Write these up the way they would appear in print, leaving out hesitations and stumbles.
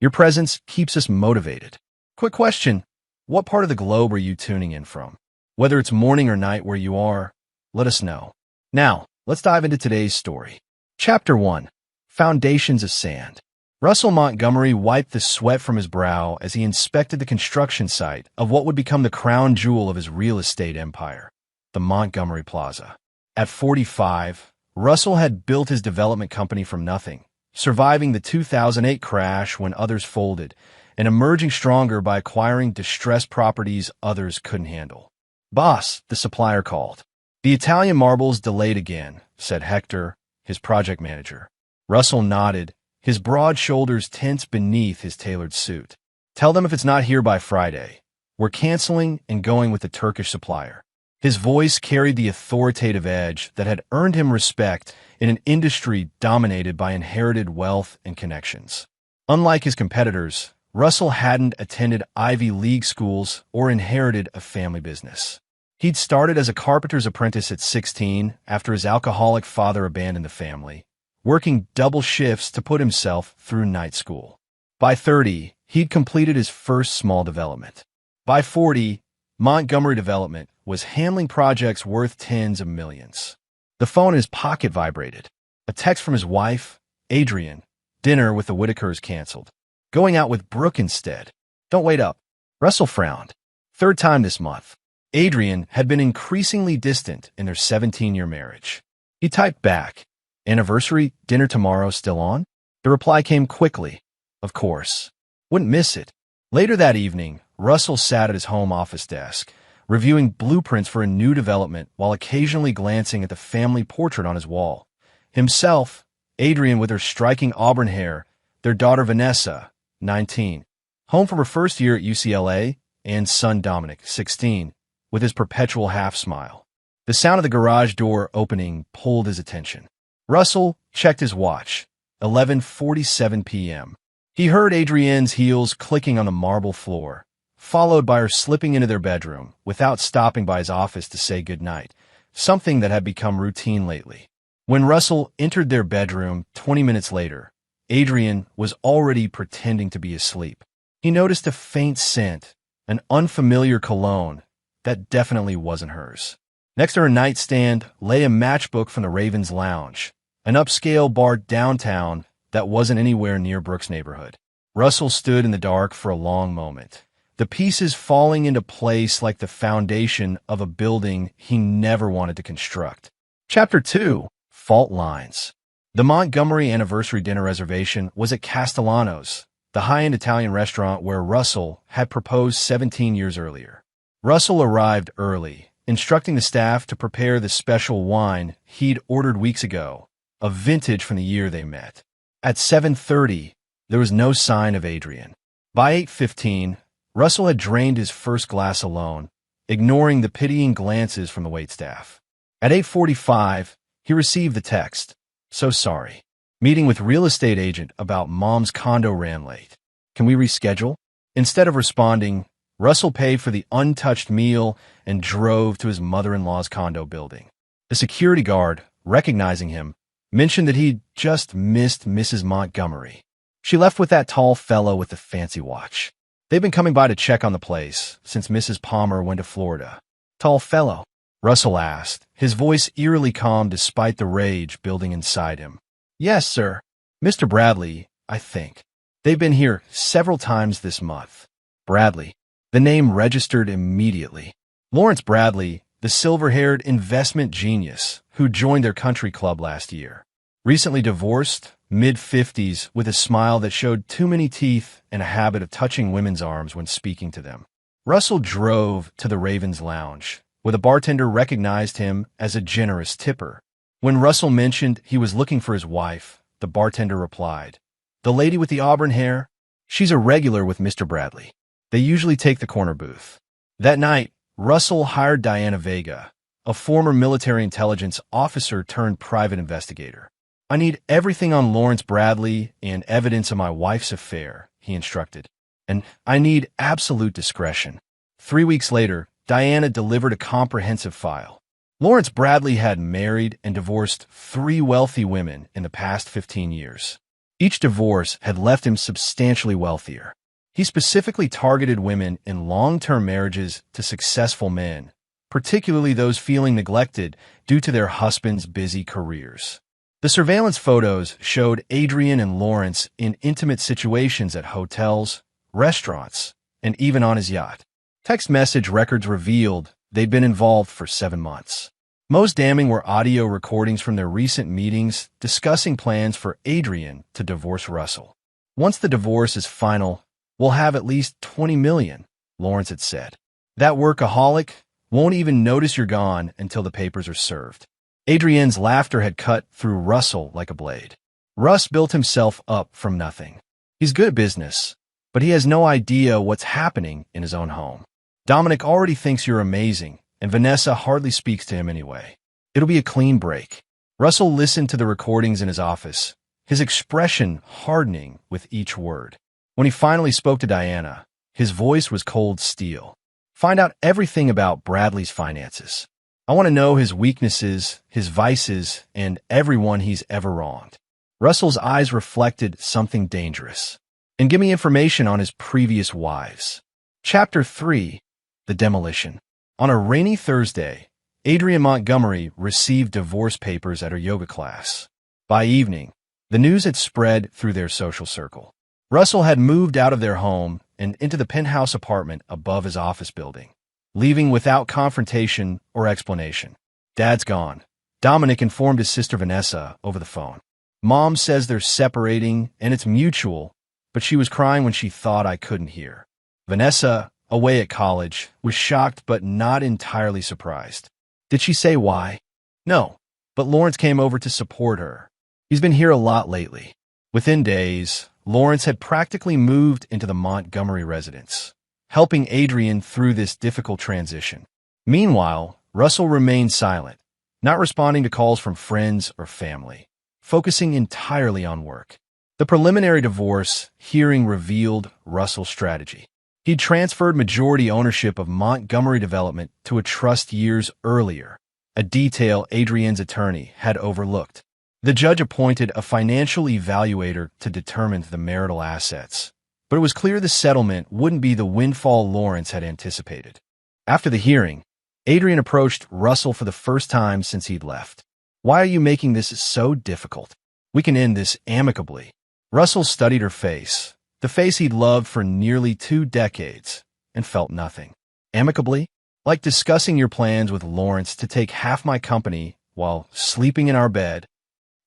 Your presence keeps us motivated. Quick question. What part of the globe are you tuning in from? Whether it's morning or night where you are, let us know. Now, let's dive into today's story. Chapter 1. Foundations of Sand. Russell Montgomery wiped the sweat from his brow as he inspected the construction site of what would become the crown jewel of his real estate empire, the Montgomery Plaza. At 45, Russell had built his development company from nothing, surviving the 2008 crash when others folded, and emerging stronger by acquiring distressed properties others couldn't handle. "Boss," the supplier called. "The Italian marbles delayed again," said Hector, his project manager. Russell nodded, his broad shoulders tense beneath his tailored suit. "Tell them if it's not here by Friday. We're canceling and going with the Turkish supplier." His voice carried the authoritative edge that had earned him respect in an industry dominated by inherited wealth and connections. Unlike his competitors, Russell hadn't attended Ivy League schools or inherited a family business. He'd started as a carpenter's apprentice at 16 after his alcoholic father abandoned the family, working double shifts to put himself through night school. By 30, he'd completed his first small development. By 40, Montgomery Development was handling projects worth tens of millions. The phone in his pocket vibrated. A text from his wife, Adrian. Dinner with the Whitakers canceled. Going out with Brooke instead. Don't wait up. Russell frowned. Third time this month. Adrian had been increasingly distant in their 17-year marriage. He typed back, "Anniversary dinner tomorrow still on?" The reply came quickly. Of course. Wouldn't miss it. Later that evening, Russell sat at his home office desk, reviewing blueprints for a new development while occasionally glancing at the family portrait on his wall. Himself, Adrian with her striking auburn hair, their daughter Vanessa, 19, home from her first year at UCLA, and son Dominic, 16, with his perpetual half-smile. The sound of the garage door opening pulled his attention. Russell checked his watch, 11:47 p.m. He heard Adrienne's heels clicking on the marble floor, followed by her slipping into their bedroom without stopping by his office to say goodnight, something that had become routine lately. When Russell entered their bedroom 20 minutes later, Adrian was already pretending to be asleep. He noticed a faint scent, an unfamiliar cologne that definitely wasn't hers. Next to her nightstand lay a matchbook from the Ravens Lounge, an upscale bar downtown that wasn't anywhere near Brooke's neighborhood. Russell stood in the dark for a long moment, the pieces falling into place like the foundation of a building he never wanted to construct. Chapter 2. Fault Lines. The Montgomery anniversary dinner reservation was at Castellano's, the high-end Italian restaurant where Russell had proposed 17 years earlier. Russell arrived early, instructing the staff to prepare the special wine he'd ordered weeks ago, a vintage from the year they met. At 7:30, there was no sign of Adrian. By 8:15, Russell had drained his first glass alone, ignoring the pitying glances from the waitstaff. At 8:45, he received the text, "So sorry. Meeting with real estate agent about mom's condo ran late. Can we reschedule?" Instead of responding, Russell paid for the untouched meal and drove to his mother-in-law's condo building. The security guard, recognizing him, mentioned that he'd just missed Mrs. Montgomery. She left with that tall fellow with the fancy watch. They've been coming by to check on the place since Mrs. Palmer went to Florida. "Tall fellow?" Russell asked, his voice eerily calm despite the rage building inside him. "Yes, sir. Mr. Bradley, I think. They've been here several times this month." Bradley. The name registered immediately. Lawrence Bradley, the silver-haired investment genius who joined their country club last year. Recently divorced, mid-50s, with a smile that showed too many teeth and a habit of touching women's arms when speaking to them. Russell drove to the Ravens Lounge, where the bartender recognized him as a generous tipper. When Russell mentioned he was looking for his wife, the bartender replied, "The lady with the auburn hair? She's a regular with Mr. Bradley. They usually take the corner booth." That night, Russell hired Diana Vega, a former military intelligence officer turned private investigator. "I need everything on Lawrence Bradley and evidence of my wife's affair," he instructed. "And I need absolute discretion." 3 weeks later, Diana delivered a comprehensive file. Lawrence Bradley had married and divorced 3 wealthy women in the past 15 years. Each divorce had left him substantially wealthier. He specifically targeted women in long-term marriages to successful men, particularly those feeling neglected due to their husbands' busy careers. The surveillance photos showed Adrian and Lawrence in intimate situations at hotels, restaurants, and even on his yacht. Text message records revealed they'd been involved for 7 months. Most damning were audio recordings from their recent meetings discussing plans for Adrian to divorce Russell. Once the divorce is final, we'll have at least $20 million, Lawrence had said. That workaholic won't even notice you're gone until the papers are served. Adrian's laughter had cut through Russell like a blade. Russ built himself up from nothing. He's good at business, but he has no idea what's happening in his own home. Dominic already thinks you're amazing, and Vanessa hardly speaks to him anyway. It'll be a clean break. Russell listened to the recordings in his office, his expression hardening with each word. When he finally spoke to Diana, his voice was cold steel. Find out everything about Bradley's finances. I want to know his weaknesses, his vices, and everyone he's ever wronged. Russell's eyes reflected something dangerous. And give me information on his previous wives. Chapter 3. The Demolition. On a rainy Thursday, Adrian Montgomery received divorce papers at her yoga class. By evening, the news had spread through their social circle. Russell had moved out of their home and into the penthouse apartment above his office building, leaving without confrontation or explanation. Dad's gone. Dominic informed his sister Vanessa over the phone. Mom says they're separating and it's mutual, but she was crying when she thought I couldn't hear. Vanessa, away at college, was shocked but not entirely surprised. Did she say why? No, but Lawrence came over to support her. He's been here a lot lately. Within days, Lawrence had practically moved into the Montgomery residence, helping Adrian through this difficult transition. Meanwhile, Russell remained silent, not responding to calls from friends or family, focusing entirely on work. The preliminary divorce hearing revealed Russell's strategy. He transferred majority ownership of Montgomery Development to a trust years earlier, a detail Adrian's attorney had overlooked. The judge appointed a financial evaluator to determine the marital assets, but it was clear the settlement wouldn't be the windfall Lawrence had anticipated. After the hearing, Adrian approached Russell for the first time since he'd left. Why are you making this so difficult? We can end this amicably. Russell studied her face, the face he'd loved for nearly 2 decades, and felt nothing. Amicably? Like discussing your plans with Lawrence to take half my company while sleeping in our bed.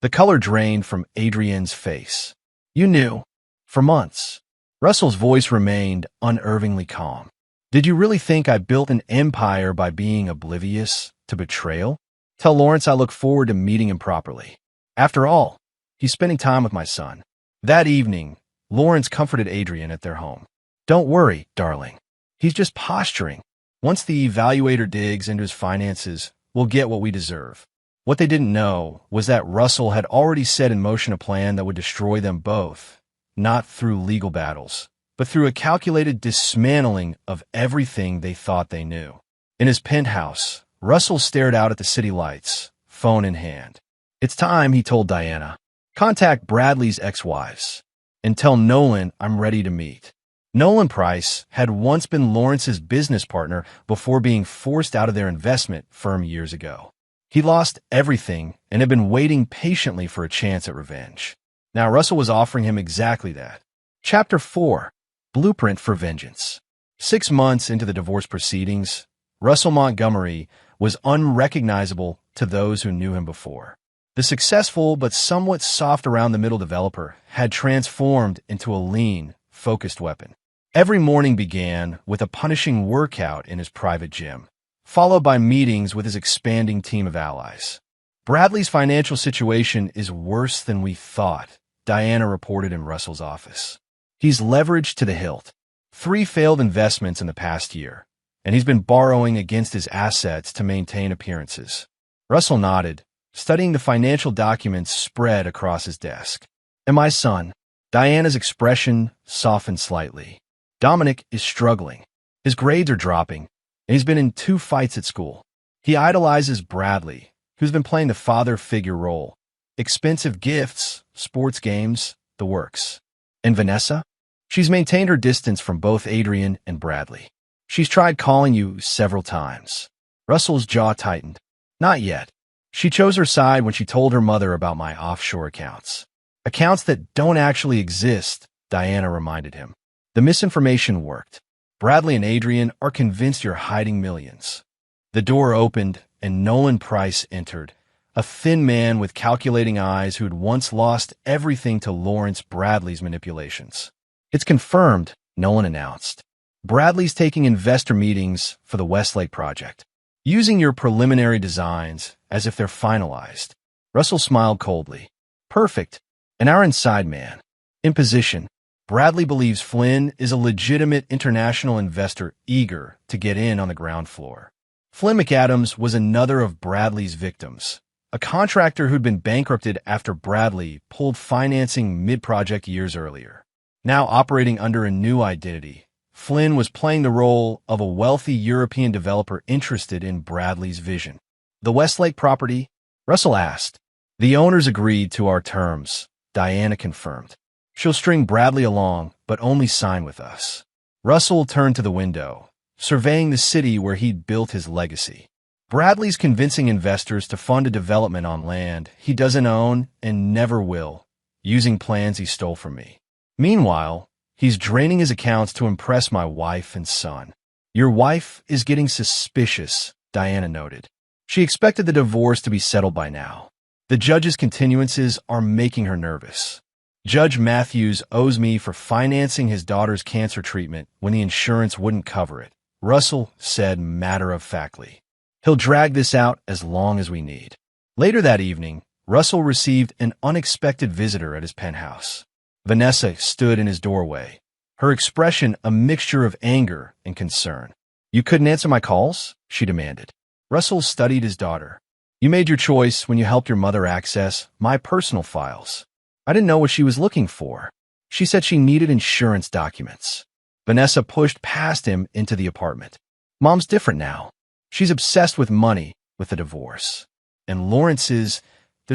The color drained from Adrian's face. You knew. For months. Russell's voice remained unervingly calm. Did you really think I built an empire by being oblivious to betrayal? Tell Lawrence I look forward to meeting him properly. After all, he's spending time with my son. That evening, Lawrence comforted Adrian at their home. Don't worry, darling. He's just posturing. Once the evaluator digs into his finances, we'll get what we deserve. What they didn't know was that Russell had already set in motion a plan that would destroy them both, not through legal battles, but through a calculated dismantling of everything they thought they knew. In his penthouse, Russell stared out at the city lights, phone in hand. It's time, he told Diana. Contact Bradley's ex-wives and tell Nolan I'm ready to meet. Nolan Price had once been Lawrence's business partner before being forced out of their investment firm years ago. He lost everything and had been waiting patiently for a chance at revenge. Now Russell was offering him exactly that. Chapter 4. Blueprint for Vengeance. 6 months into the divorce proceedings, Russell Montgomery was unrecognizable to those who knew him before. The successful but somewhat soft-around-the-middle developer had transformed into a lean, focused weapon. Every morning began with a punishing workout in his private gym, followed by meetings with his expanding team of allies. Bradley's financial situation is worse than we thought, Diana reported in Russell's office. He's leveraged to the hilt. 3 failed investments in the past year, and he's been borrowing against his assets to maintain appearances. Russell nodded, studying the financial documents spread across his desk. And my son, Diana's expression softened slightly. Dominic is struggling. His grades are dropping, and he's been in 2 fights at school. He idolizes Bradley, who's been playing the father figure role. Expensive gifts, sports games, the works. And Vanessa? She's maintained her distance from both Adrian and Bradley. She's tried calling you several times. Russell's jaw tightened. Not yet. She chose her side when she told her mother about my offshore accounts. Accounts that don't actually exist, Diana reminded him. The misinformation worked. Bradley and Adrian are convinced you're hiding millions. The door opened, and Nolan Price entered, a thin man with calculating eyes who'd once lost everything to Lawrence Bradley's manipulations. It's confirmed, Nolan announced. Bradley's taking investor meetings for the Westlake project, using your preliminary designs as if they're finalized. Russell smiled coldly. Perfect. And our inside man. In position, Bradley believes Flynn is a legitimate international investor eager to get in on the ground floor. Flynn McAdams was another of Bradley's victims, a contractor who'd been bankrupted after Bradley pulled financing mid-project years earlier. Now operating under a new identity, Flynn was playing the role of a wealthy European developer interested in Bradley's vision. The Westlake property? Russell asked. The owners agreed to our terms, Diana confirmed. She'll string Bradley along, but only sign with us. Russell turned to the window, surveying the city where he'd built his legacy. Bradley's convincing investors to fund a development on land he doesn't own and never will, using plans he stole from me. Meanwhile, he's draining his accounts to impress my wife and son. Your wife is getting suspicious, Diana noted. She expected the divorce to be settled by now. The judge's continuances are making her nervous. Judge Matthews owes me for financing his daughter's cancer treatment when the insurance wouldn't cover it, Russell said matter-of-factly. He'll drag this out as long as we need. Later that evening, Russell received an unexpected visitor at his penthouse. Vanessa stood in his doorway, her expression a mixture of anger and concern. You couldn't answer my calls? She demanded. Russell studied his daughter. You made your choice when you helped your mother access my personal files. I didn't know what she was looking for. She said she needed insurance documents. Vanessa pushed past him into the apartment. Mom's different now. She's obsessed with money, with the divorce. And there's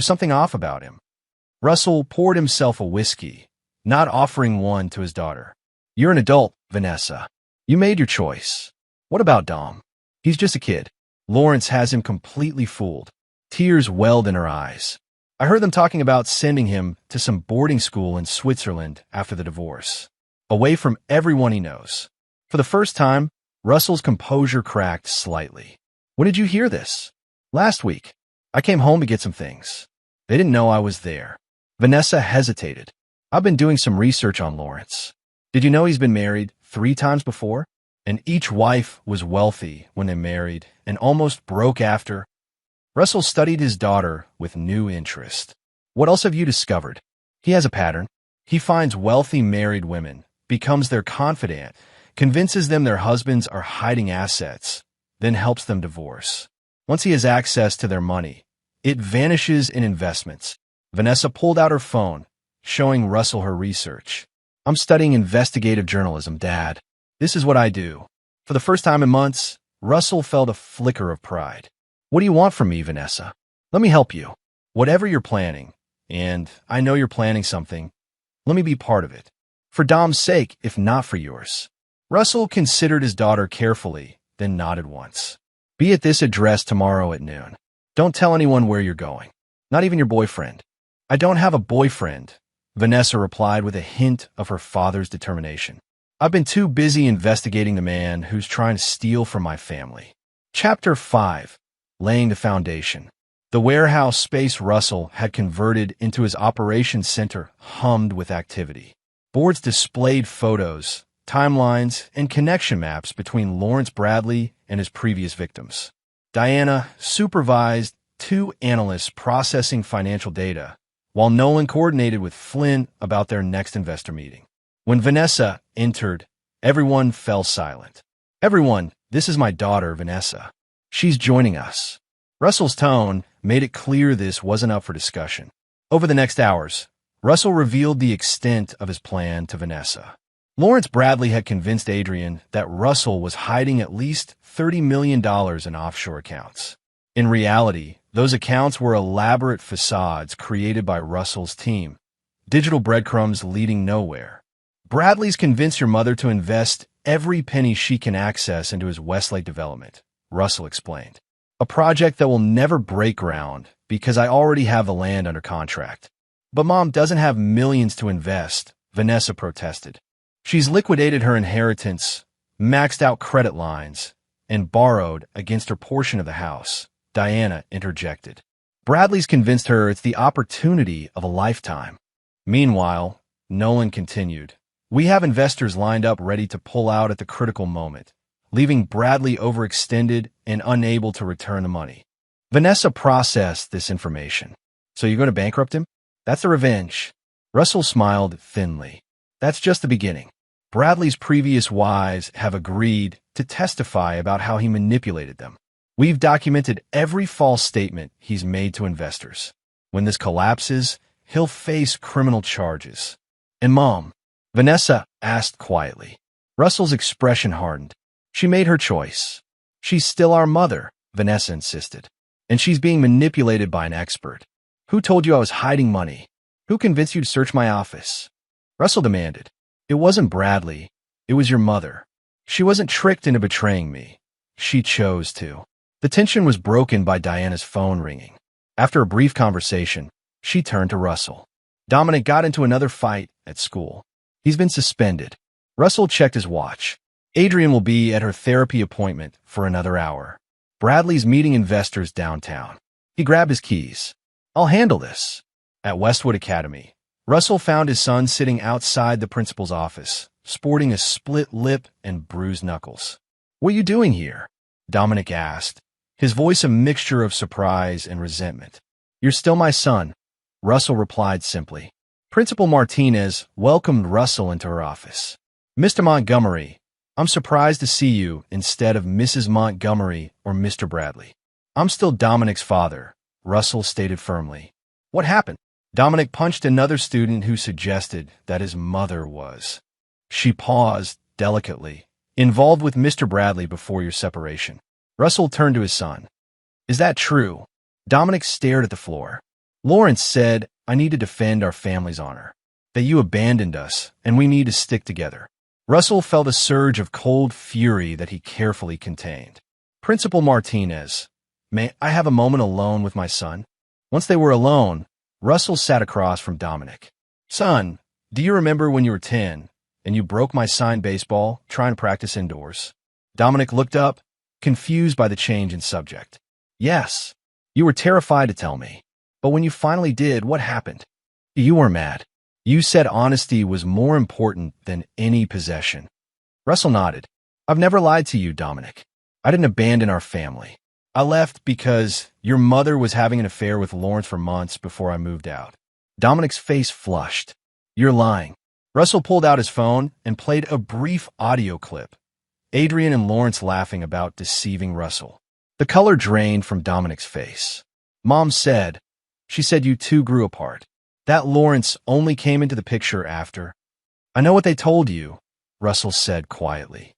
something off about him. Russell poured himself a whiskey, not offering one to his daughter. You're an adult, Vanessa. You made your choice. What about Dom? He's just a kid. Lawrence has him completely fooled. Tears welled in her eyes. I heard them talking about sending him to some boarding school in Switzerland after the divorce, away from everyone he knows. For the first time, Russell's composure cracked slightly. When did you hear this? Last week. I came home to get some things. They didn't know I was there. Vanessa hesitated. I've been doing some research on Lawrence. Did you know he's been married 3 times before? And each wife was wealthy when they married and almost broke after. Russell studied his daughter with new interest. What else have you discovered? He has a pattern. He finds wealthy married women, becomes their confidant, convinces them their husbands are hiding assets, then helps them divorce. Once he has access to their money, it vanishes in investments. Vanessa pulled out her phone, showing Russell her research. I'm studying investigative journalism, Dad. This is what I do. For the first time in months, Russell felt a flicker of pride. What do you want from me, Vanessa? Let me help you. Whatever you're planning, and I know you're planning something, let me be part of it. For Dom's sake, if not for yours. Russell considered his daughter carefully, then nodded once. Be at this address tomorrow at noon. Don't tell anyone where you're going. Not even your boyfriend. I don't have a boyfriend, Vanessa replied with a hint of her father's determination. I've been too busy investigating the man who's trying to steal from my family. Chapter 5. Laying the foundation. The warehouse space Russell had converted into his operations center hummed with activity. Boards displayed photos, timelines, and connection maps between Lawrence Bradley and his previous victims. Diana supervised 2 analysts processing financial data, while Nolan coordinated with Flynn about their next investor meeting. When Vanessa entered, everyone fell silent. Everyone, this is my daughter, Vanessa. She's joining us. Russell's tone made it clear this wasn't up for discussion. Over the next hours, Russell revealed the extent of his plan to Vanessa. Lawrence Bradley had convinced Adrian that Russell was hiding at least $30 million in offshore accounts. In reality, those accounts were elaborate facades created by Russell's team, digital breadcrumbs leading nowhere. Bradley's convinced your mother to invest every penny she can access into his Westlake development, Russell explained. A project that will never break ground because I already have the land under contract. But Mom doesn't have millions to invest, Vanessa protested. She's liquidated her inheritance, maxed out credit lines, and borrowed against her portion of the house, Diana interjected. Bradley's convinced her it's the opportunity of a lifetime. Meanwhile, Nolan continued, we have investors lined up ready to pull out at the critical moment, leaving Bradley overextended and unable to return the money. Vanessa processed this information. So you're going to bankrupt him? That's the revenge. Russell smiled thinly. That's just the beginning. Bradley's previous wives have agreed to testify about how he manipulated them. We've documented every false statement he's made to investors. When this collapses, he'll face criminal charges. And Mom, Vanessa asked quietly. Russell's expression hardened. She made her choice. She's still our mother, Vanessa insisted. And she's being manipulated by an expert. Who told you I was hiding money? Who convinced you to search my office? Russell demanded. It wasn't Bradley. It was your mother. She wasn't tricked into betraying me. She chose to. The tension was broken by Diana's phone ringing. After a brief conversation, she turned to Russell. Dominic got into another fight at school. He's been suspended. Russell checked his watch. Adrian will be at her therapy appointment for another hour. Bradley's meeting investors downtown. He grabbed his keys. I'll handle this. At Westwood Academy, Russell found his son sitting outside the principal's office, sporting a split lip and bruised knuckles. What are you doing here? Dominic asked, his voice a mixture of surprise and resentment. You're still my son, Russell replied simply. Principal Martinez welcomed Russell into her office. Mr. Montgomery, I'm surprised to see you instead of Mrs. Montgomery or Mr. Bradley. I'm still Dominic's father, Russell stated firmly. What happened? Dominic punched another student who suggested that his mother was. She paused delicately, involved with Mr. Bradley before your separation. Russell turned to his son. Is that true? Dominic stared at the floor. Lawrence said, I need to defend our family's honor. That you abandoned us, and we need to stick together. Russell felt a surge of cold fury that he carefully contained. Principal Martinez, may I have a moment alone with my son? Once they were alone, Russell sat across from Dominic. Son, do you remember when you were 10 and you broke my signed baseball trying to practice indoors? Dominic looked up, confused by the change in subject. Yes, you were terrified to tell me. But when you finally did, what happened? You were mad. You said honesty was more important than any possession. Russell nodded. I've never lied to you, Dominic. I didn't abandon our family. I left because your mother was having an affair with Lawrence for months before I moved out. Dominic's face flushed. You're lying. Russell pulled out his phone and played a brief audio clip. Adrian and Lawrence laughing about deceiving Russell. The color drained from Dominic's face. Mom said, she said you two grew apart. That Lawrence only came into the picture after. I know what they told you, Russell said quietly.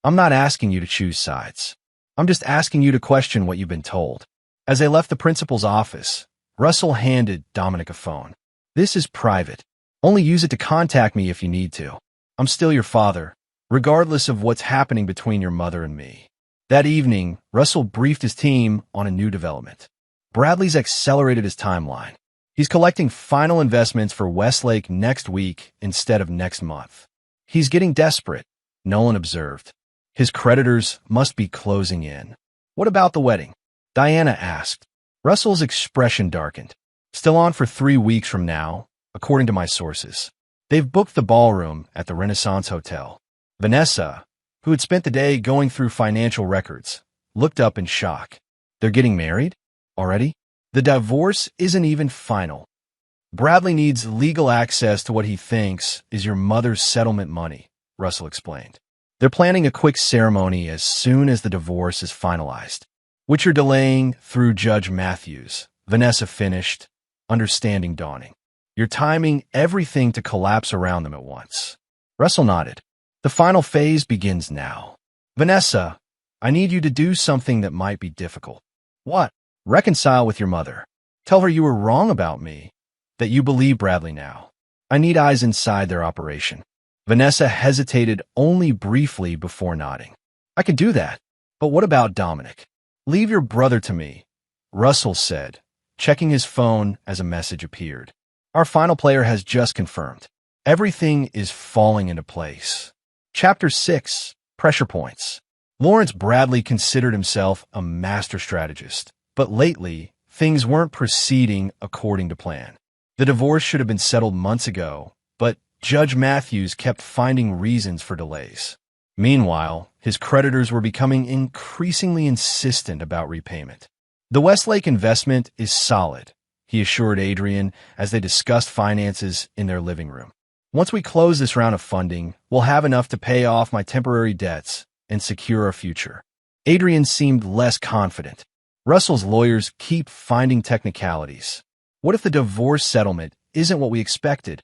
I'm not asking you to choose sides. I'm just asking you to question what you've been told. As they left the principal's office, Russell handed Dominic a phone. This is private. Only use it to contact me if you need to. I'm still your father, regardless of what's happening between your mother and me. That evening, Russell briefed his team on a new development. Bradley's accelerated his timeline. He's collecting final investments for Westlake next week instead of next month. He's getting desperate, Nolan observed. His creditors must be closing in. What about the wedding? Diana asked. Russell's expression darkened. Still on for 3 weeks from now, according to my sources. They've booked the ballroom at the Renaissance Hotel. Vanessa, who had spent the day going through financial records, looked up in shock. They're getting married? Already? The divorce isn't even final. Bradley needs legal access to what he thinks is your mother's settlement money, Russell explained. They're planning a quick ceremony as soon as the divorce is finalized, which you're delaying through Judge Matthews, Vanessa finished, understanding dawning. You're timing everything to collapse around them at once. Russell nodded. The final phase begins now. Vanessa, I need you to do something that might be difficult. What? Reconcile with your mother. Tell her you were wrong about me, that you believe Bradley now. I need eyes inside their operation. Vanessa hesitated only briefly before nodding. I can do that. But what about Dominic? Leave your brother to me, Russell said, checking his phone as a message appeared. Our final player has just confirmed. Everything is falling into place. Chapter 6, Pressure Points. Lawrence Bradley considered himself a master strategist, but lately, things weren't proceeding according to plan. The divorce should have been settled months ago, but Judge Matthews kept finding reasons for delays. Meanwhile, his creditors were becoming increasingly insistent about repayment. The Westlake investment is solid, he assured Adrian as they discussed finances in their living room. Once we close this round of funding, we'll have enough to pay off my temporary debts and secure a future. Adrian seemed less confident. Russell's lawyers keep finding technicalities. What if the divorce settlement isn't what we expected?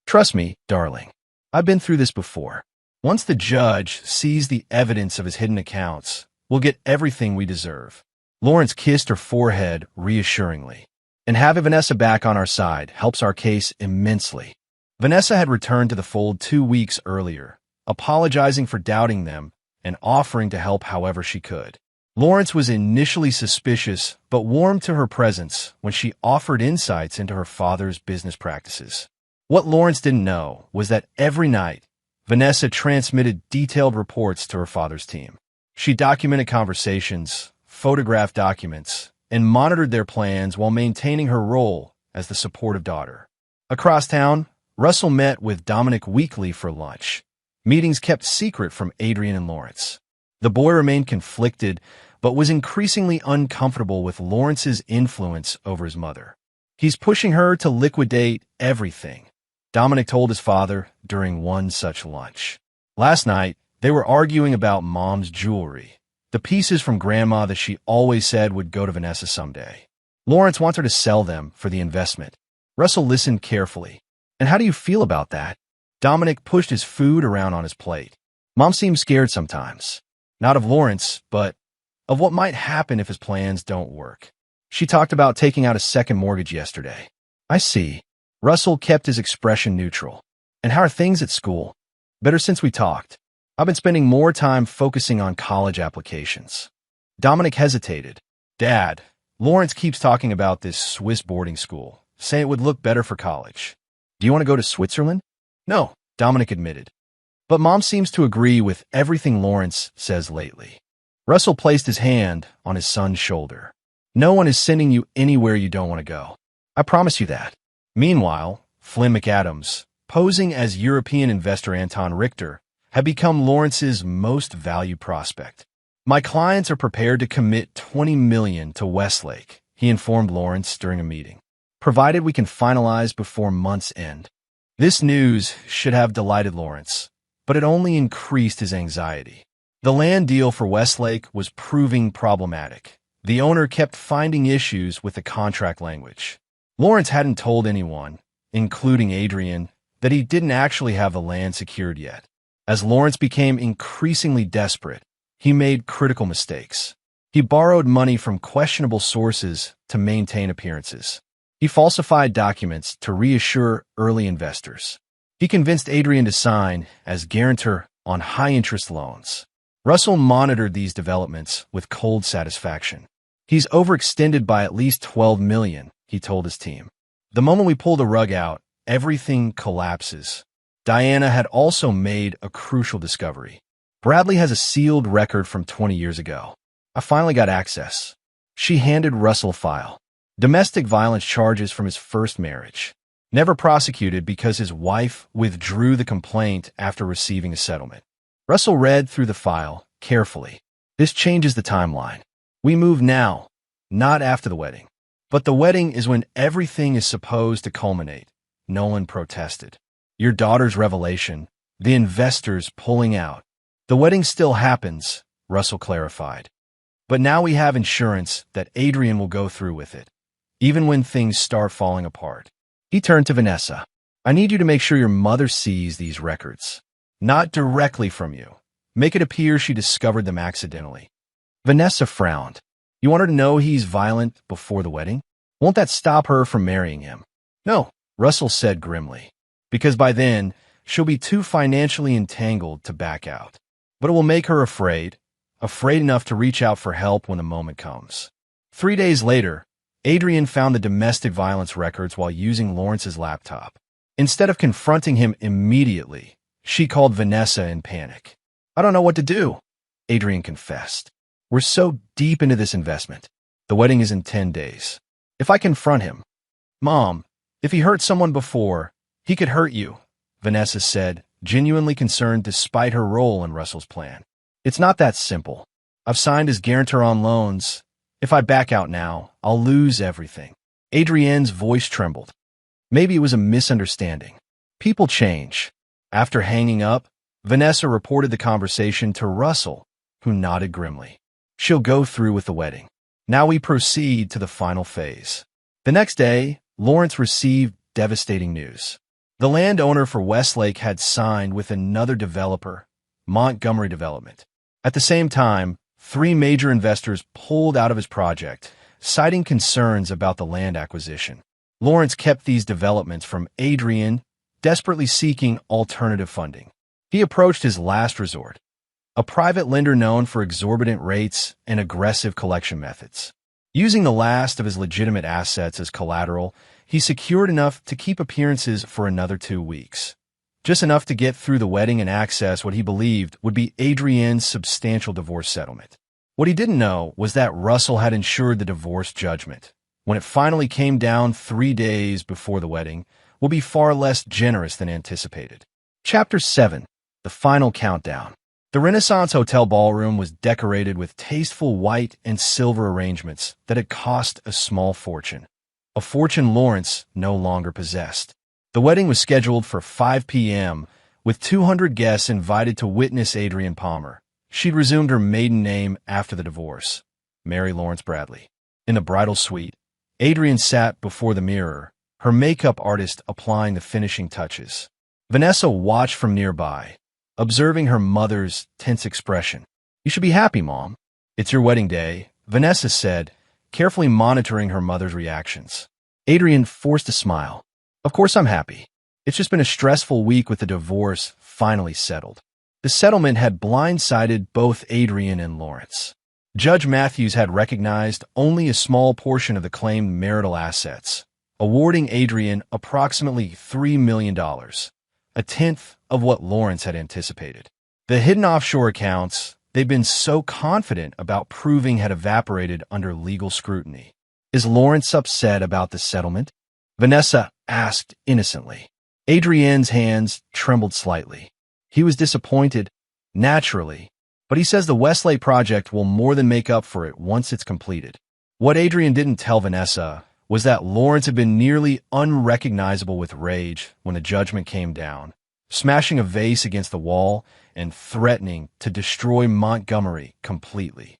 Trust me, darling. I've been through this before. Once the judge sees the evidence of his hidden accounts, we'll get everything we deserve. Lawrence kissed her forehead reassuringly. And having Vanessa back on our side helps our case immensely. Vanessa had returned to the fold 2 weeks earlier, apologizing for doubting them and offering to help however she could. Lawrence was initially suspicious, but warmed to her presence when she offered insights into her father's business practices. What Lawrence didn't know was that every night, Vanessa transmitted detailed reports to her father's team. She documented conversations, photographed documents, and monitored their plans while maintaining her role as the supportive daughter. Across town, Russell met with Dominic weekly for lunch. Meetings kept secret from Adrian and Lawrence. The boy remained conflicted, but was increasingly uncomfortable with Lawrence's influence over his mother. He's pushing her to liquidate everything, Dominic told his father during one such lunch. Last night, they were arguing about Mom's jewelry, the pieces from Grandma that she always said would go to Vanessa someday. Lawrence wants her to sell them for the investment. Russell listened carefully. And how do you feel about that? Dominic pushed his food around on his plate. Mom seems scared sometimes. Not of Lawrence, but of what might happen if his plans don't work. She talked about taking out a second mortgage yesterday. I see. Russell kept his expression neutral. And how are things at school? Better since we talked. I've been spending more time focusing on college applications. Dominic hesitated. Dad, Lawrence keeps talking about this Swiss boarding school, saying it would look better for college. Do you want to go to Switzerland? No, Dominic admitted. But Mom seems to agree with everything Lawrence says lately. Russell placed his hand on his son's shoulder. No one is sending you anywhere you don't want to go. I promise you that. Meanwhile, Flynn McAdams, posing as European investor Anton Richter, had become Lawrence's most valued prospect. My clients are prepared to commit $20 million to Westlake, he informed Lawrence during a meeting, provided we can finalize before month's end. This news should have delighted Lawrence, but it only increased his anxiety. The land deal for Westlake was proving problematic. The owner kept finding issues with the contract language. Lawrence hadn't told anyone, including Adrian, that he didn't actually have the land secured yet. As Lawrence became increasingly desperate, he made critical mistakes. He borrowed money from questionable sources to maintain appearances. He falsified documents to reassure early investors. He convinced Adrian to sign as guarantor on high-interest loans. Russell monitored these developments with cold satisfaction. He's overextended by at least $12 million, he told his team. The moment we pull the rug out, everything collapses. Diana had also made a crucial discovery. Bradley has a sealed record from 20 years ago. I finally got access. She handed Russell a file. Domestic violence charges from his first marriage. Never prosecuted because his wife withdrew the complaint after receiving a settlement. Russell read through the file carefully. This changes the timeline. We move now, not after the wedding. But the wedding is when everything is supposed to culminate. Nolan protested. Your daughter's revelation, the investors pulling out. The wedding still happens, Russell clarified. But now we have insurance that Adrian will go through with it, even when things start falling apart. He turned to Vanessa. I need you to make sure your mother sees these records. Not directly from you. Make it appear she discovered them accidentally. Vanessa frowned. You want her to know he's violent before the wedding? Won't that stop her from marrying him? No, Russell said grimly. because by then, she'll be too financially entangled to back out. But it will make her afraid enough to reach out for help when the moment comes. 3 days later, Adrienne found the domestic violence records while using Lawrence's laptop. Instead of confronting him immediately, she called Vanessa in panic. "I don't know what to do," Adrienne confessed. "We're so deep into this investment. The wedding is in 10 days. If I confront him..." "Mom, if he hurt someone before, he could hurt you," Vanessa said, genuinely concerned despite her role in Russell's plan. "It's not that simple. I've signed as guarantor on loans. If I back out now, I'll lose everything." Adrienne's voice trembled. Maybe it was a misunderstanding. People change. After hanging up, Vanessa reported the conversation to Russell, who nodded grimly. "She'll go through with the wedding. Now we proceed to the final phase." The next day, Lawrence received devastating news. The landowner for Westlake had signed with another developer, Montgomery Development. At the same time, 3 major investors pulled out of his project, citing concerns about the land acquisition. Lawrence kept these developments from Adrienne, desperately seeking alternative funding. He approached his last resort, a private lender known for exorbitant rates and aggressive collection methods. Using the last of his legitimate assets as collateral, he secured enough to keep appearances for another 2 weeks. Just enough to get through the wedding and access what he believed would be Adrienne's substantial divorce settlement. What he didn't know was that Russell had ensured the divorce judgment, when it finally came down 3 days before the wedding, will be far less generous than anticipated. Chapter 7. The Final Countdown. The Renaissance Hotel ballroom was decorated with tasteful white and silver arrangements that had cost a small fortune, a fortune Lawrence no longer possessed. The wedding was scheduled for 5 p.m., with 200 guests invited to witness Adrienne Palmer. She'd resumed her maiden name after the divorce, Mary Lawrence Bradley. In the bridal suite, Adrienne sat before the mirror, her makeup artist applying the finishing touches. Vanessa watched from nearby, observing her mother's tense expression. "You should be happy, Mom. It's your wedding day," Vanessa said, carefully monitoring her mother's reactions. Adrienne forced a smile. "Of course I'm happy. It's just been a stressful week with the divorce finally settled." The settlement had blindsided both Adrienne and Lawrence. Judge Matthews had recognized only a small portion of the claimed marital assets, awarding Adrienne approximately $3 million, a tenth of what Lawrence had anticipated. The hidden offshore accounts they'd been so confident about proving had evaporated under legal scrutiny. "Is Lawrence upset about the settlement?" Vanessa asked innocently. Adrienne's hands trembled slightly. "He was disappointed, naturally, but he says the Westlake project will more than make up for it once it's completed." What Adrienne didn't tell Vanessa was that Lawrence had been nearly unrecognizable with rage when the judgment came down, smashing a vase against the wall and threatening to destroy Montgomery completely.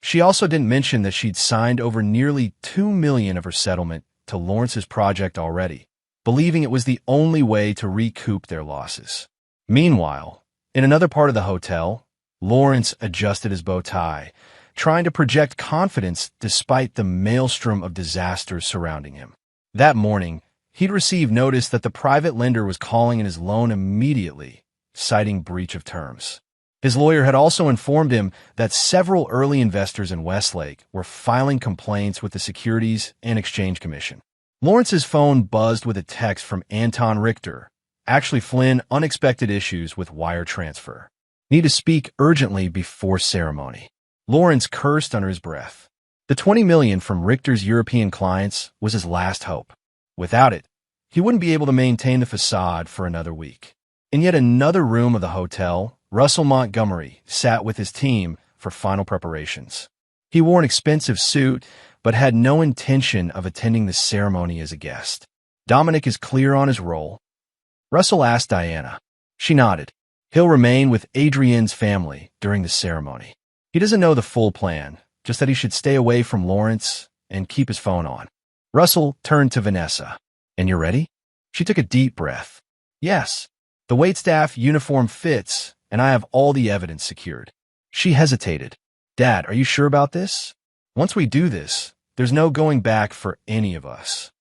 She also didn't mention that she'd signed over nearly $2 million of her settlement to Lawrence's project already, believing it was the only way to recoup their losses. Meanwhile, in another part of the hotel, Lawrence adjusted his bow tie, trying to project confidence despite the maelstrom of disasters surrounding him. That morning, he'd received notice that the private lender was calling in his loan immediately, citing breach of terms. His lawyer had also informed him that several early investors in Westlake were filing complaints with the Securities and Exchange Commission. Lawrence's phone buzzed with a text from Anton Richter. "Ashley Flynn, unexpected issues with wire transfer. Need to speak urgently before ceremony." Lawrence cursed under his breath. The $20 million from Richter's European clients was his last hope. Without it, he wouldn't be able to maintain the facade for another week. In yet another room of the hotel, Russell Montgomery sat with his team for final preparations. He wore an expensive suit, but had no intention of attending the ceremony as a guest. "Dominic is clear on his role?" Russell asked Diana. She nodded. "He'll remain with Adrienne's family during the ceremony. He doesn't know the full plan, just that he should stay away from Lawrence and keep his phone on." Russell turned to Vanessa. "And you're ready?" She took a deep breath. "Yes. The waitstaff uniform fits, and I have all the evidence secured." She hesitated. "Dad, are you sure about this? Once we do this, there's no going back for any of us."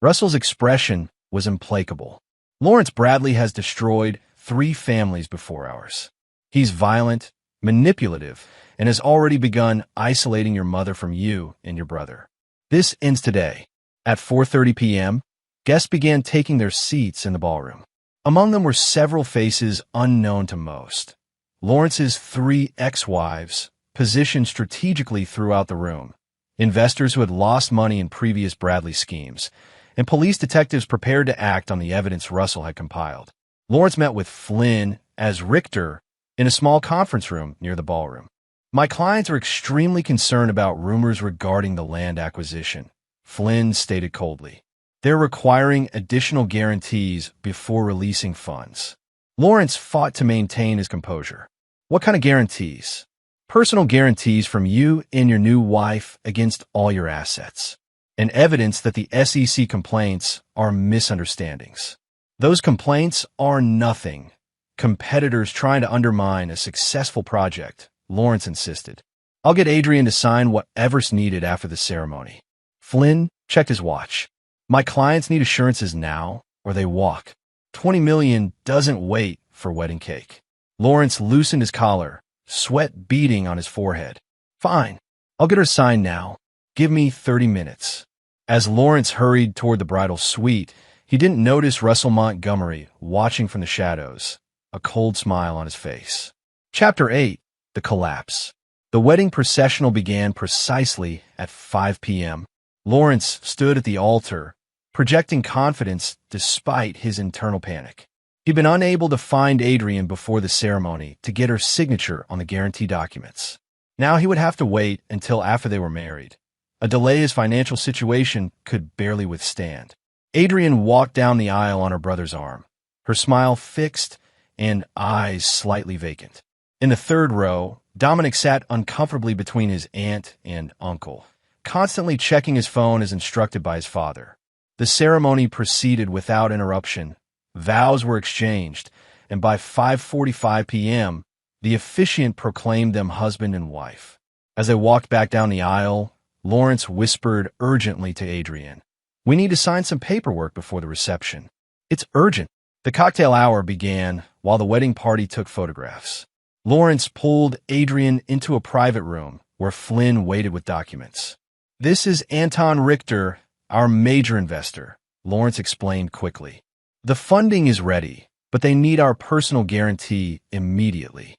Russell's expression was implacable. Lawrence Bradley has destroyed 3 families before ours. He's violent, manipulative, and has already begun isolating your mother from you and your brother. This ends today. At 4:30 p.m., guests began taking their seats in the ballroom. Among them were several faces unknown to most. Lawrence's 3 ex-wives, positioned strategically throughout the room, investors who had lost money in previous Bradley schemes, and police detectives prepared to act on the evidence Russell had compiled. Lawrence met with Flynn as Richter in a small conference room near the ballroom. My clients are extremely concerned about rumors regarding the land acquisition, Flynn stated coldly. They're requiring additional guarantees before releasing funds. Lawrence fought to maintain his composure. What kind of guarantees? Personal guarantees from you and your new wife against all your assets, and evidence that the SEC complaints are misunderstandings. Those complaints are nothing. Competitors trying to undermine a successful project, Lawrence insisted. I'll get Adrian to sign whatever's needed after the ceremony. Flynn checked his watch. My clients need assurances now, or they walk. $20 million doesn't wait for wedding cake. Lawrence loosened his collar, sweat beading on his forehead. Fine, I'll get her signed now. Give me 30 minutes. As Lawrence hurried toward the bridal suite, he didn't notice Russell Montgomery watching from the shadows, a cold smile on his face. Chapter 8. The Collapse. The wedding processional began precisely at 5 p.m. Lawrence stood at the altar, projecting confidence despite his internal panic. He'd been unable to find Adrian before the ceremony to get her signature on the guarantee documents. Now he would have to wait until after they were married, a delay his financial situation could barely withstand. Adrian walked down the aisle on her brother's arm, her smile fixed and eyes slightly vacant. In the third row, Dominic sat uncomfortably between his aunt and uncle, constantly checking his phone as instructed by his father. The ceremony proceeded without interruption. Vows were exchanged, and by 5:45 p.m., the officiant proclaimed them husband and wife. As they walked back down the aisle, Lawrence whispered urgently to Adrian, "We need to sign some paperwork before the reception. It's urgent." The cocktail hour began while the wedding party took photographs. Lawrence pulled Adrian into a private room where Flynn waited with documents. "This is Anton Richter, our major investor," Lawrence explained quickly. "The funding is ready, but they need our personal guarantee immediately."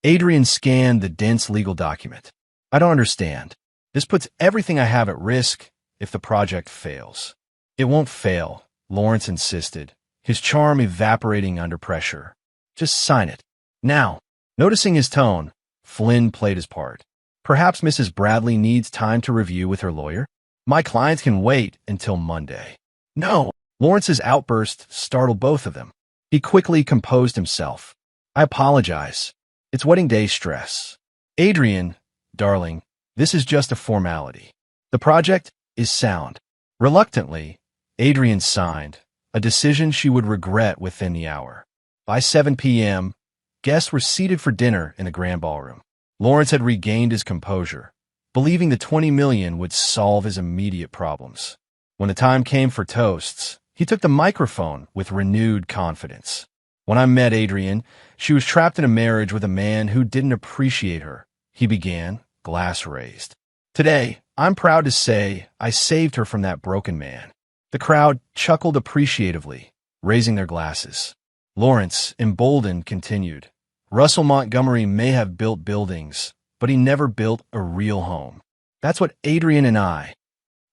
Adrian scanned the dense legal document. "I don't understand. This puts everything I have at risk if the project fails." "It won't fail," Lawrence insisted, his charm evaporating under pressure. "Just sign it. Now." Noticing his tone, Flynn played his part. "Perhaps Mrs. Bradley needs time to review with her lawyer. My clients can wait until Monday." "No!" Lawrence's outburst startled both of them. He quickly composed himself. "I apologize. It's wedding day stress. Adrian, darling, this is just a formality. The project is sound." Reluctantly, Adrian signed, a decision she would regret within the hour. By 7 p.m., guests were seated for dinner in the grand ballroom. Lawrence had regained his composure, believing the $20 million would solve his immediate problems. When the time came for toasts, he took the microphone with renewed confidence. "When I met Adrian, she was trapped in a marriage with a man who didn't appreciate her," he began, glass raised. "Today, I'm proud to say I saved her from that broken man." The crowd chuckled appreciatively, raising their glasses. Lawrence, emboldened, continued, "Russell Montgomery may have built buildings, but he never built a real home. That's what Adrian and I—"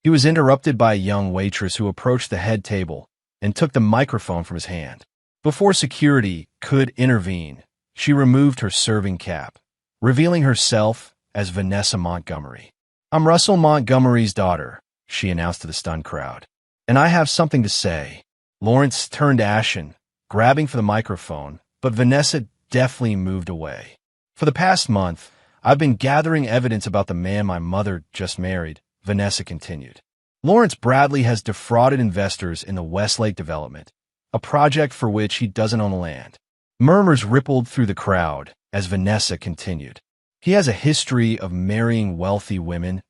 He was interrupted by a young waitress who approached the head table and took the microphone from his hand. Before security could intervene, she removed her serving cap, revealing herself as Vanessa Montgomery. "I'm Russell Montgomery's daughter," she announced to the stunned crowd, "and I have something to say." Lawrence turned ashen, grabbing for the microphone, but Vanessa deftly moved away. "For the past month, I've been gathering evidence about the man my mother just married," Vanessa continued. "Lawrence Bradley has defrauded investors in the Westlake development, a project for which he doesn't own the land." Murmurs rippled through the crowd as Vanessa continued. "He has a history of marrying wealthy women,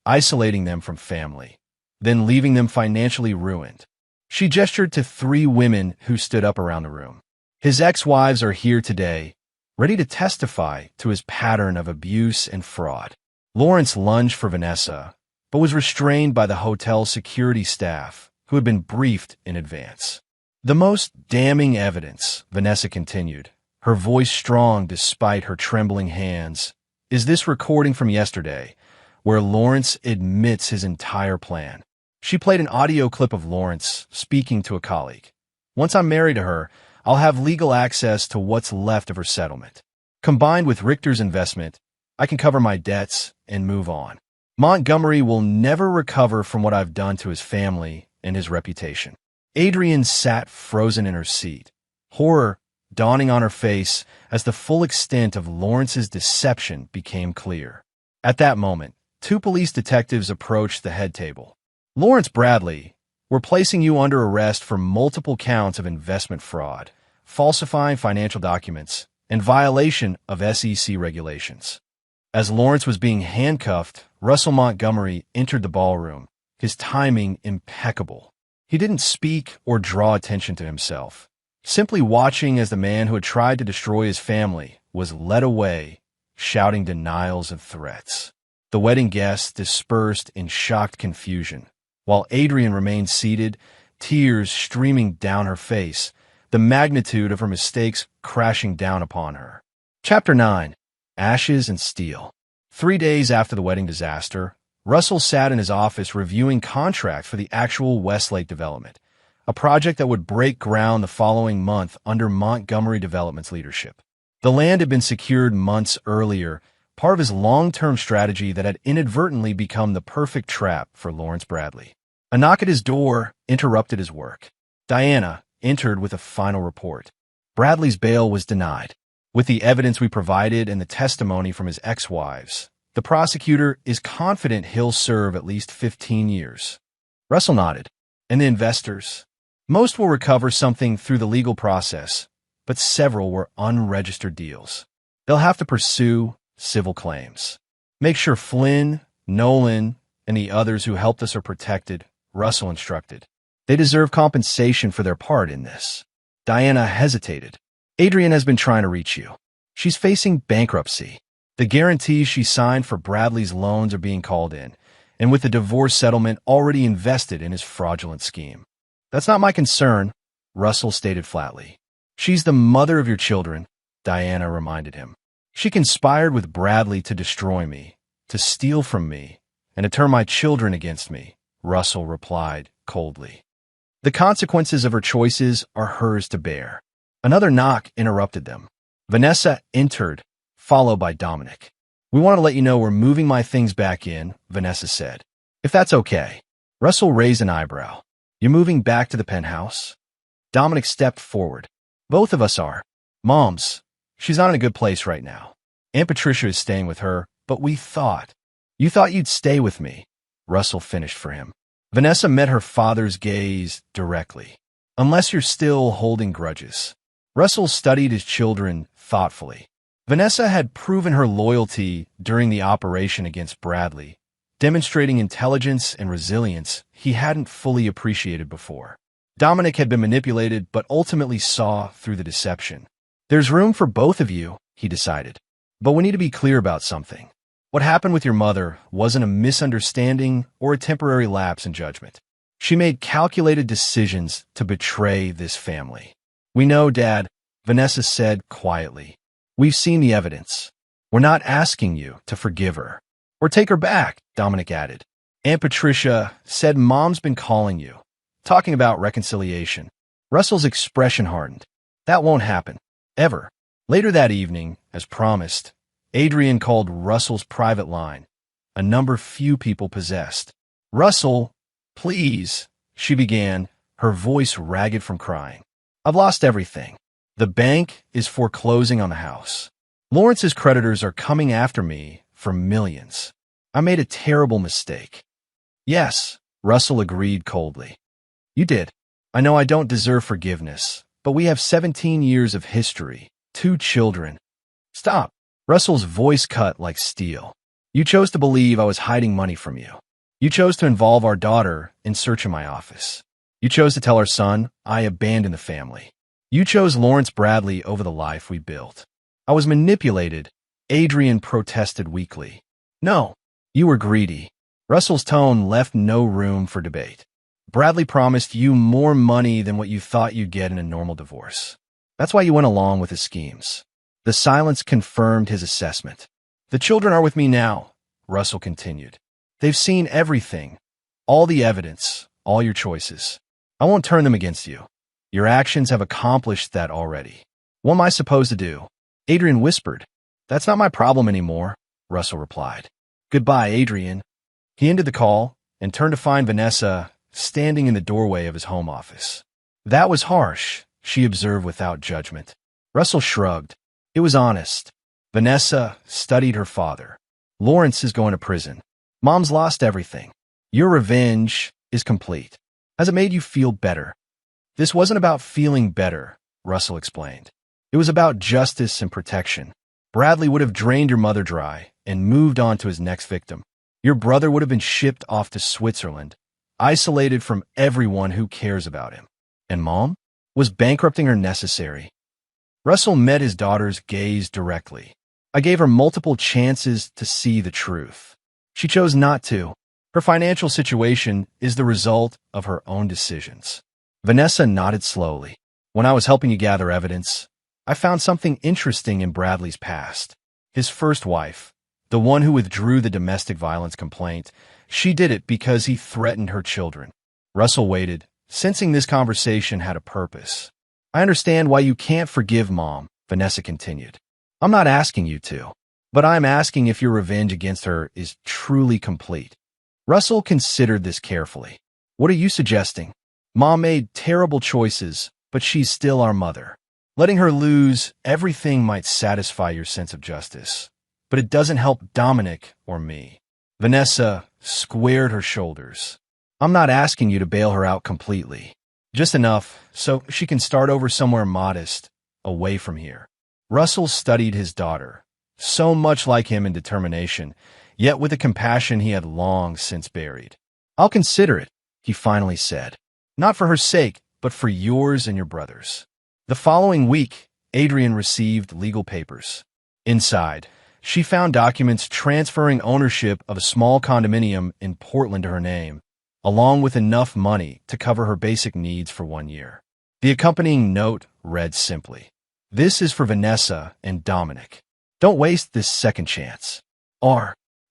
isolating them from family, then leaving them financially ruined. She gestured to 3 women who stood up around the room. His ex-wives are here today, ready to testify to his pattern of abuse and fraud. Lawrence lunged for Vanessa, but was restrained by the hotel security staff, who had been briefed in advance. The most damning evidence, Vanessa continued, her voice strong despite her trembling hands, is this recording from yesterday, where Lawrence admits his entire plan. She played an audio clip of Lawrence speaking to a colleague. Once I'm married to her, I'll have legal access to what's left of her settlement. Combined with Richter's investment, I can cover my debts and move on. Montgomery will never recover from what I've done to his family and his reputation. Adrienne sat frozen in her seat, horror dawning on her face as the full extent of Lawrence's deception became clear. At that moment, 2 police detectives approached the head table. Lawrence Bradley, we're placing you under arrest for multiple counts of investment fraud, falsifying financial documents, and violation of SEC regulations. As Lawrence was being handcuffed, Russell Montgomery entered the ballroom, his timing impeccable. He didn't speak or draw attention to himself, simply watching as the man who had tried to destroy his family was led away, shouting denials and threats. The wedding guests dispersed in shocked confusion, while Adrienne remained seated, tears streaming down her face, the magnitude of her mistakes crashing down upon her. Chapter 9. Ashes and Steel. 3 days after the wedding disaster, Russell sat in his office reviewing contracts for the actual Westlake development, a project that would break ground the following month under Montgomery Development's leadership. The land had been secured months earlier, part of his long-term strategy that had inadvertently become the perfect trap for Lawrence Bradley. A knock at his door interrupted his work. Diana entered with a final report. Bradley's bail was denied. With the evidence we provided and the testimony from his ex-wives, the prosecutor is confident he'll serve at least 15 years. Russell nodded. And the investors? Most will recover something through the legal process, but several were unregistered deals. They'll have to pursue civil claims. Make sure Flynn, Nolan, and the others who helped us are protected, Russell instructed. They deserve compensation for their part in this. Diana hesitated. Adrienne has been trying to reach you. She's facing bankruptcy. The guarantees she signed for Bradley's loans are being called in, and with the divorce settlement already invested in his fraudulent scheme. That's not my concern, Russell stated flatly. She's the mother of your children, Diana reminded him. She conspired with Bradley to destroy me, to steal from me, and to turn my children against me, Russell replied coldly. The consequences of her choices are hers to bear. Another knock interrupted them. Vanessa entered, followed by Dominic. We want to let you know we're moving my things back in, Vanessa said. If that's okay. Russell raised an eyebrow. You're moving back to the penthouse? Dominic stepped forward. Both of us are. Mom's. She's not in a good place right now. Aunt Patricia is staying with her, but we thought. You thought you'd stay with me, Russell finished for him. Vanessa met her father's gaze directly. Unless you're still holding grudges. Russell studied his children thoughtfully. Vanessa had proven her loyalty during the operation against Bradley, demonstrating intelligence and resilience he hadn't fully appreciated before. Dominic had been manipulated but ultimately saw through the deception. There's room for both of you, he decided. But we need to be clear about something. What happened with your mother wasn't a misunderstanding or a temporary lapse in judgment. She made calculated decisions to betray this family. We know, Dad, Vanessa said quietly. We've seen the evidence. We're not asking you to forgive her. Or take her back, Dominic added. Aunt Patricia said Mom's been calling you, talking about reconciliation. Russell's expression hardened. That won't happen. Ever. Later that evening, as promised, Adrienne called Russell's private line, a number few people possessed. Russell, please, she began, her voice ragged from crying. I've lost everything. The bank is foreclosing on the house. Lawrence's creditors are coming after me for millions. I made a terrible mistake. Yes, Russell agreed coldly. You did. I know I don't deserve forgiveness, but we have 17 years of history, 2 children. Stop. Russell's voice cut like steel. You chose to believe I was hiding money from you. You chose to involve our daughter in searching my office. You chose to tell our son, I abandoned the family. You chose Lawrence Bradley over the life we built. I was manipulated, Adrian protested weakly. No, you were greedy. Russell's tone left no room for debate. Bradley promised you more money than what you thought you'd get in a normal divorce. That's why you went along with his schemes. The silence confirmed his assessment. The children are with me now, Russell continued. They've seen everything, all the evidence, all your choices. I won't turn them against you. Your actions have accomplished that already. What am I supposed to do? Adrian whispered. That's not my problem anymore, Russell replied. Goodbye, Adrian. He ended the call and turned to find Vanessa standing in the doorway of his home office. That was harsh, she observed without judgment. Russell shrugged. It was honest. Vanessa studied her father. Lawrence is going to prison. Mom's lost everything. Your revenge is complete. Has it made you feel better? This wasn't about feeling better, Russell explained. It was about justice and protection. Bradley would have drained your mother dry and moved on to his next victim. Your brother would have been shipped off to Switzerland, isolated from everyone who cares about him. And Mom? Was bankrupting her necessary? Russell met his daughter's gaze directly. I gave her multiple chances to see the truth. She chose not to. Her financial situation is the result of her own decisions. Vanessa nodded slowly. When I was helping you gather evidence, I found something interesting in Bradley's past. His first wife, the one who withdrew the domestic violence complaint, she did it because he threatened her children. Russell waited, sensing this conversation had a purpose. I understand why you can't forgive Mom, Vanessa continued. I'm not asking you to, but I'm asking if your revenge against her is truly complete. Russell considered this carefully. What are you suggesting? Mom made terrible choices, but she's still our mother. Letting her lose everything might satisfy your sense of justice, but it doesn't help Dominic or me. Vanessa squared her shoulders. I'm not asking you to bail her out completely. Just enough so she can start over somewhere modest, away from here. Russell studied his daughter, so much like him in determination, yet with a compassion he had long since buried. I'll consider it, he finally said. Not for her sake, but for yours and your brother's. The following week, Adrian received legal papers. Inside, she found documents transferring ownership of a small condominium in Portland to her name, along with enough money to cover her basic needs for 1 year. The accompanying note read simply, "This is for Vanessa and Dominic. Don't waste this second chance."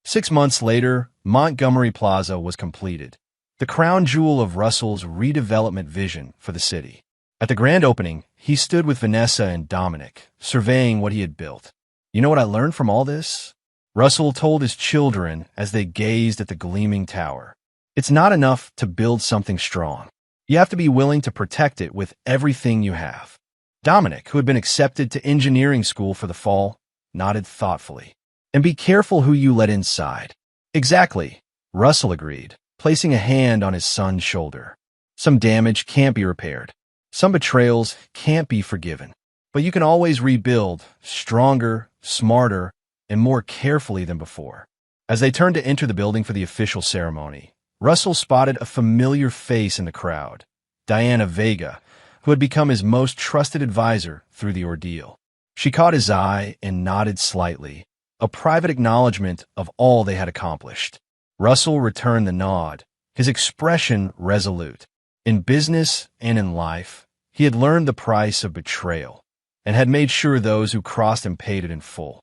6 months later, Montgomery Plaza was completed, the crown jewel of Russell's redevelopment vision for the city. At the grand opening, he stood with Vanessa and Dominic, surveying what he had built. You know what I learned from all this? Russell told his children as they gazed at the gleaming tower. It's not enough to build something strong. You have to be willing to protect it with everything you have. Dominic, who had been accepted to engineering school for the fall, nodded thoughtfully. And be careful who you let inside. Exactly, Russell agreed, placing a hand on his son's shoulder. Some damage can't be repaired. Some betrayals can't be forgiven. But you can always rebuild, stronger, smarter, and more carefully than before. As they turned to enter the building for the official ceremony, Russell spotted a familiar face in the crowd, Diana Vega, who had become his most trusted advisor through the ordeal. She caught his eye and nodded slightly, a private acknowledgement of all they had accomplished. Russell returned the nod, his expression resolute. In business and in life, he had learned the price of betrayal and had made sure those who crossed him paid it in full.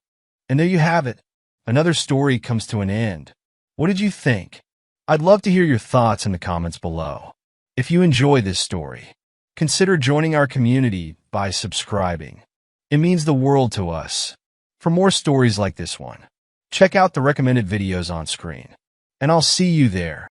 And there you have it. Another story comes to an end. What did you think? I'd love to hear your thoughts in the comments below. If you enjoy this story, consider joining our community by subscribing. It means the world to us. For more stories like this one, check out the recommended videos on screen, and I'll see you there.